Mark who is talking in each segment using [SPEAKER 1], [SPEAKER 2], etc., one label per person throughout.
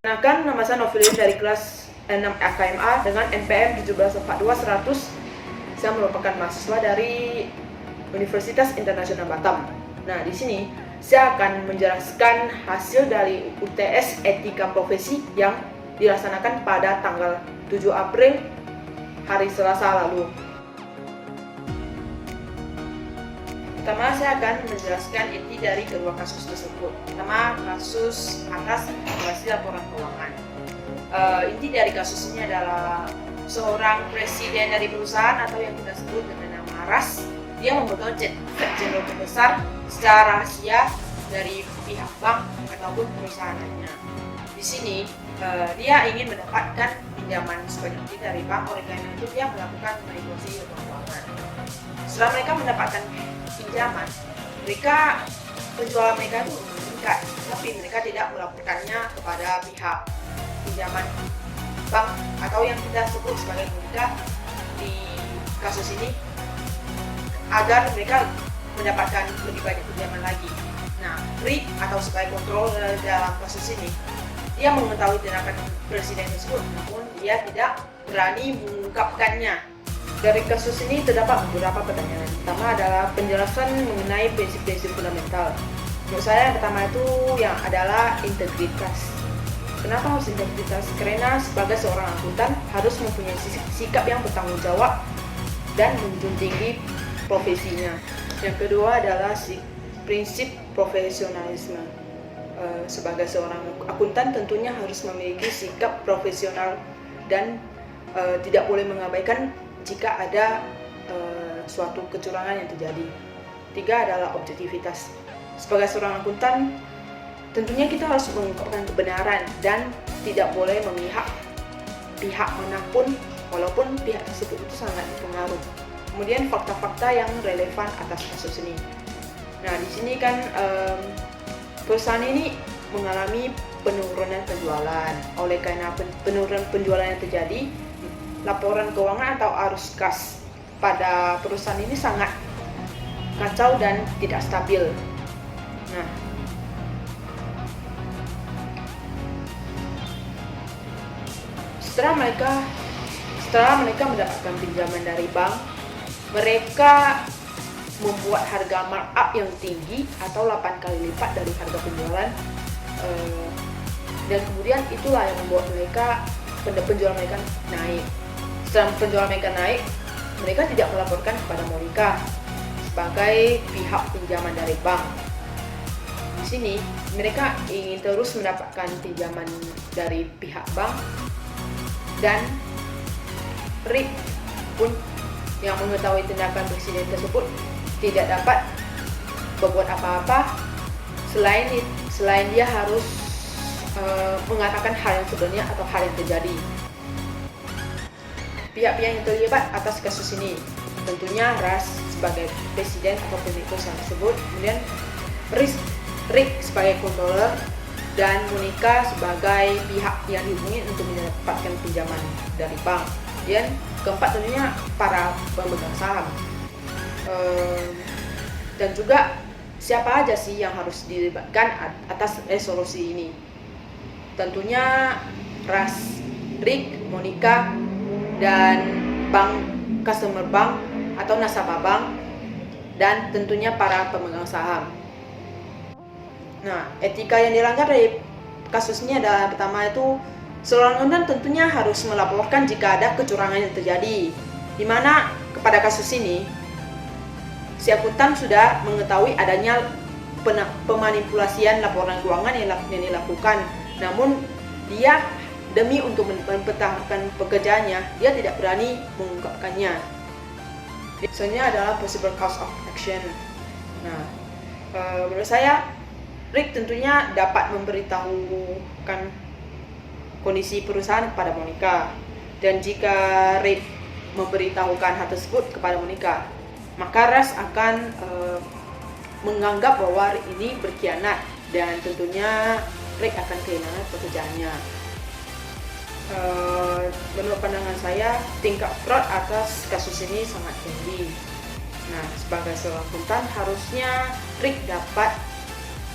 [SPEAKER 1] Perkenalkan, nama saya Novelin dari kelas 6 AKMA dengan NPM 1742 100. Saya merupakan mahasiswa dari Universitas Internasional Batam. Nah, di sini saya akan menjelaskan hasil dari UTS Etika Profesi yang dilaksanakan pada tanggal 7 April hari Selasa lalu. Pertama, saya akan menjelaskan inti dari kedua kasus tersebut. Pertama, kasus atas akumulasi laporan keuangan. Inti dari kasus ini adalah seorang presiden dari perusahaan atau yang kita sebut dengan nama RAS. Dia memegang jet general terbesar secara rahasia dari pihak bank ataupun perusahaannya. Di sini dia ingin mendapatkan pinjaman sebanyak itu dari bank, oleh karena itu dia melakukan negosiasi keuangan. Setelah mereka mendapatkan pinjaman, penjualan mereka itu meningkat, tapi mereka tidak melaporkannya kepada pihak pinjaman bank atau yang kita sebut sebagai monika di kasus ini, agar mereka mendapatkan lebih banyak pinjaman lagi. Nah, RIK atau sebagai kontrol dalam kasus ini, dia mengetahui tindakan presiden tersebut, namun dia tidak berani mengungkapkannya. Dari kasus ini terdapat beberapa pertanyaan. Pertama adalah penjelasan mengenai prinsip-prinsip fundamental. Menurut saya yang pertama itu yang adalah integritas. Kenapa harus integritas? Karena sebagai seorang akuntan harus mempunyai sikap yang bertanggung jawab dan menjunjung tinggi profesinya. Yang kedua adalah prinsip profesionalisme. Sebagai seorang akuntan tentunya harus memiliki sikap profesional dan tidak boleh mengabaikan jika ada suatu kecurangan yang terjadi. Tiga adalah objektivitas. Sebagai seorang akuntan, tentunya kita harus mengungkapkan kebenaran dan tidak boleh memihak pihak manapun, walaupun pihak tersebut itu sangat berpengaruh. Kemudian fakta-fakta yang relevan atas kasus ini. Nah, di sini kan perusahaan ini mengalami penurunan penjualan. Oleh karena penurunan penjualan yang terjadi, laporan keuangan atau arus kas pada perusahaan ini sangat kacau dan tidak stabil. Nah, setelah mereka mendapatkan pinjaman dari bank, mereka membuat harga markup yang tinggi atau 8 kali lipat dari harga penjualan, dan kemudian itulah yang membuat penjualan mereka naik. Setelah penjualan mereka naik, mereka tidak melaporkan kepada Monika sebagai pihak pinjaman dari bank. Di sini mereka ingin terus mendapatkan pinjaman dari pihak bank, dan RIK pun yang mengetahui tindakan presiden tersebut tidak dapat berbuat apa-apa selain dia harus mengatakan hal yang sebenarnya atau hal yang terjadi. Pihak-pihak yang terlibat atas kasus ini tentunya RAS sebagai presiden atau pemilik perusahaan tersebut, kemudian RIK sebagai controller, dan Monika sebagai pihak yang dihubungi untuk mendapatkan pinjaman dari bank. Dan keempat tentunya para pemegang saham. Dan juga siapa aja sih yang harus dilibatkan atas resolusi ini? Tentunya RAS, RIK, Monika, dan customer bank atau nasabah bank, dan tentunya para pemegang saham. Nah, etika yang dilanggar dari kasus ini adalah pertama itu seorang akuntan tentunya harus melaporkan jika ada kecurangan yang terjadi, di mana kepada kasus ini si akuntan sudah mengetahui adanya pemanipulasian laporan keuangan yang dilakukan, namun dia demi untuk mempertahankan pekerjaannya, dia tidak berani mengungkapkannya. Selanjutnya adalah possible cause of action. Nah, menurut saya RIK tentunya dapat memberitahukan kondisi perusahaan kepada Monika, dan jika RIK memberitahukan hal tersebut kepada Monika, maka RAS akan menganggap bahwa RIK ini berkhianat, dan tentunya RIK akan kehilangan pekerjaannya. Menurut pandangan saya, tingkat fraud atas kasus ini sangat tinggi. Nah, sebagai seorang akuntan harusnya RIK dapat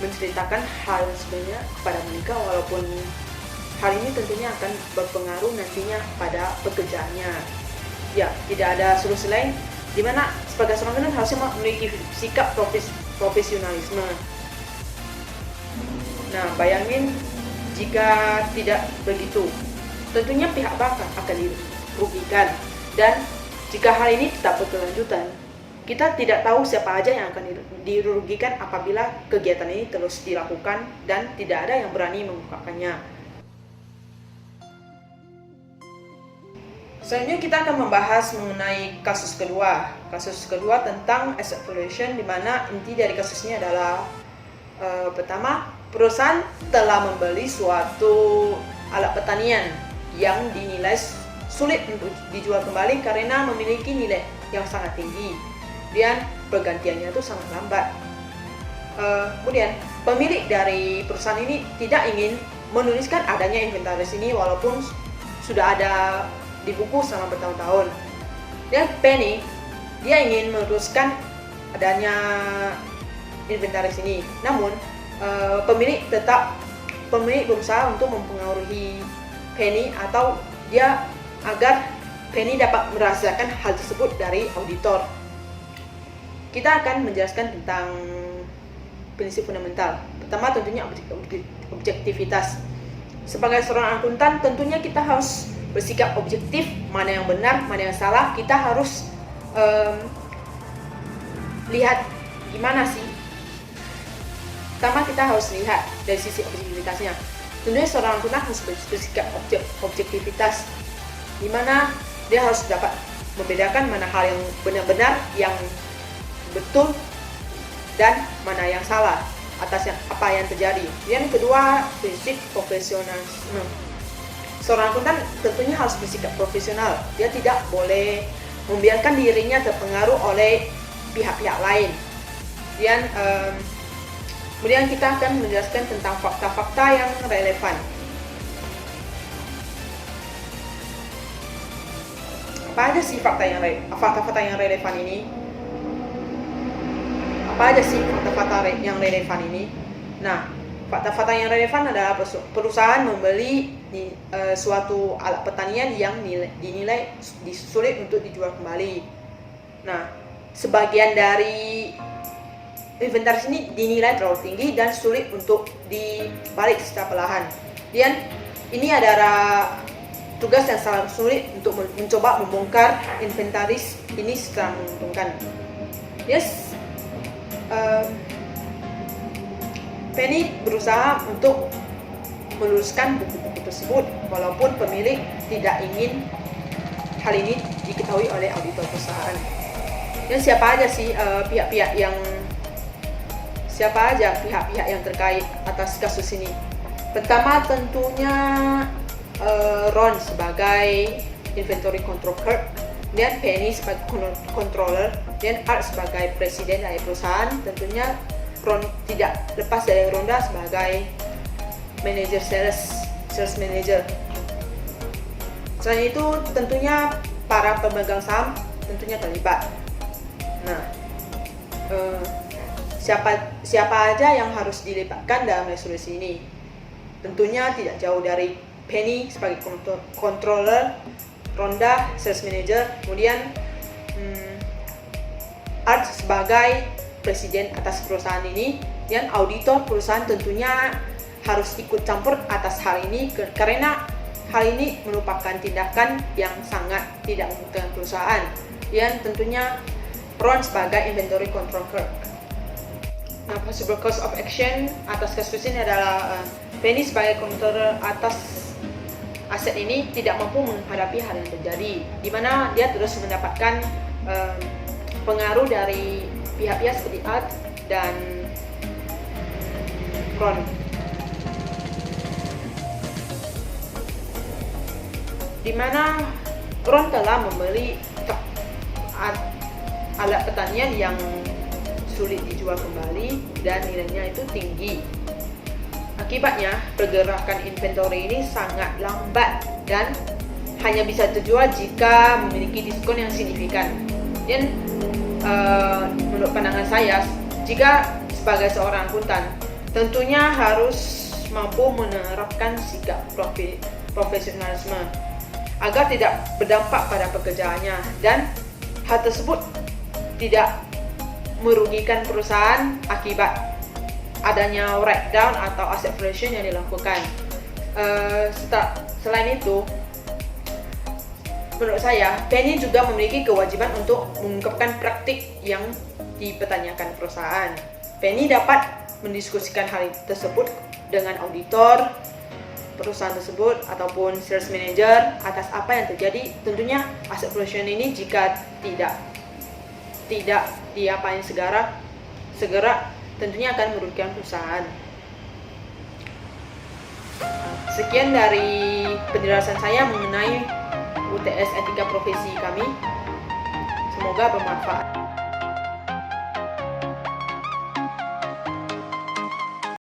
[SPEAKER 1] menceritakan hal sebenarnya kepada Monika, walaupun hal ini tentunya akan berpengaruh nantinya pada pekerjaannya. Ya, tidak ada solusi lain di mana sebagai seorang akuntan harusnya memiliki sikap profesionalisme. Nah, bayangin jika tidak begitu, tentunya pihak bank akan dirugikan. Dan jika hal ini tetap berkelanjutan, kita tidak tahu siapa aja yang akan dirugikan apabila kegiatan ini terus dilakukan dan tidak ada yang berani mengungkapkannya. Selanjutnya kita akan membahas mengenai kasus kedua. Kasus kedua tentang asset valuation, di mana inti dari kasus ini adalah pertama, perusahaan telah membeli suatu alat pertanian yang dinilai sulit untuk dijual kembali karena memiliki nilai yang sangat tinggi. Kemudian pergantiannya itu sangat lambat. Kemudian pemilik dari perusahaan ini tidak ingin menuliskan adanya inventaris ini walaupun sudah ada di buku selama bertahun-tahun. Dan Penny, dia ingin meneruskan adanya inventaris ini. Namun pemilik berusaha untuk mempengaruhi Penny atau dia agar Penny dapat merahasiakan hal tersebut dari auditor. Kita akan menjelaskan tentang prinsip fundamental. Pertama tentunya objektivitas. Sebagai seorang akuntan tentunya kita harus bersikap objektif, mana yang benar, mana yang salah. Kita harus lihat gimana sih. Pertama kita harus lihat dari sisi objektivitasnya. Tentunya seorang akuntan harus bersikap objektivitas, di mana dia harus dapat membedakan mana hal yang benar-benar, yang betul, dan mana yang salah atas apa yang terjadi. Yang kedua, prinsip profesionalisme. Seorang akuntan tentunya harus bersikap profesional. Dia tidak boleh membiarkan dirinya terpengaruh oleh pihak-pihak lain. Kemudian kita akan menjelaskan tentang fakta-fakta yang relevan. Apa aja sih fakta-fakta yang relevan ini? Apa aja sih fakta-fakta yang relevan ini? Nah, fakta-fakta yang relevan adalah perusahaan membeli suatu alat pertanian yang dinilai sulit untuk dijual kembali. Nah, sebagian dari inventaris ini dinilai terlalu tinggi dan sulit untuk dibalik secara perlahan. Dan ini adalah tugas yang sangat sulit untuk mencoba membongkar inventaris ini secara menguntungkan. Penny berusaha untuk meluruskan buku-buku tersebut walaupun pemilik tidak ingin hal ini diketahui oleh auditor perusahaan. Dan siapa aja pihak-pihak yang terkait atas kasus ini? Pertama tentunya Ron sebagai inventory control clerk, dan Penny sebagai controller, dan Art sebagai presiden dari perusahaan. Tentunya Ron tidak lepas dari Rhonda sebagai manager sales manager. Selain itu tentunya para pemegang saham tentunya terlibat. Nah, siapa aja yang harus dilibatkan dalam resolusi ini? Tentunya tidak jauh dari Penny sebagai controller, Rhonda sales manager, kemudian Art sebagai presiden atas perusahaan ini, dan auditor perusahaan tentunya harus ikut campur atas hal ini karena hal ini merupakan tindakan yang sangat tidak menguntungkan perusahaan. Dan tentunya Ron sebagai inventory control clerk. Nah, possible cause of action atas kasus ini adalah Penny sebagai controller atas aset ini tidak mampu menghadapi hal yang terjadi, di mana dia terus mendapatkan pengaruh dari pihak-pihak seperti Art dan Ron. Di mana Ron telah membeli alat pertanian yang sulit dijual kembali dan nilainya itu tinggi. Akibatnya, pergerakan inventory ini sangat lambat dan hanya bisa terjual jika memiliki diskon yang signifikan. Dan menurut pandangan saya, jika sebagai seorang akuntan, tentunya harus mampu menerapkan sikap profesionalisme agar tidak berdampak pada pekerjaannya, dan hal tersebut tidak merugikan perusahaan akibat adanya write down atau asset valuation yang dilakukan. Selain itu, menurut saya, Penny juga memiliki kewajiban untuk mengungkapkan praktik yang dipertanyakan perusahaan. Penny dapat mendiskusikan hal tersebut dengan auditor perusahaan tersebut ataupun sales manager atas apa yang terjadi. Tentunya asset valuation ini jika tidak diapain segera tentunya akan merugikan perusahaan. Sekian dari penjelasan saya mengenai UTS etika profesi kami. Semoga bermanfaat.